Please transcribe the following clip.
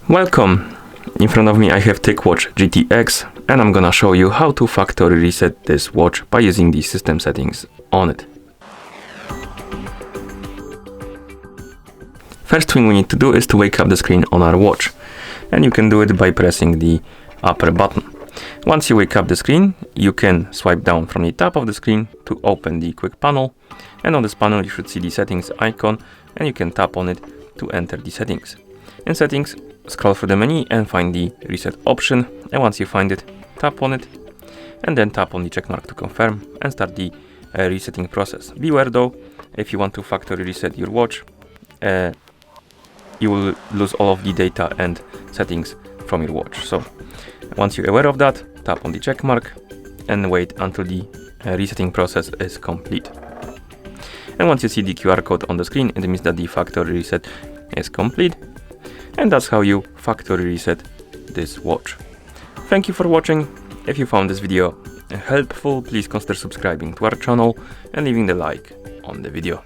Welcome! In front of me I have TicWatch GTX and I'm gonna show you how to factory reset this watch by using the system settings on it. First thing we need to do is to wake up the screen on our watch, and you can do it by pressing the upper button. Once you wake up the screen, you can swipe down from the top of the screen to open the quick panel, and on this panel you should see the settings icon and you can tap on it to enter the settings. In settings, scroll through the menu and find the reset option, and once you find it, tap on it and then tap on the check mark to confirm and start the resetting process. Beware though, if you want to factory reset your watch, you will lose all of the data and settings from your watch. So once you're aware of that, tap on the check mark and wait until the resetting process is complete. And once you see the QR code on the screen, it means that the factory reset is complete. And that's how you factory reset this watch. Thank you for watching. If you found this video helpful, please consider subscribing to our channel and leaving the like on the video.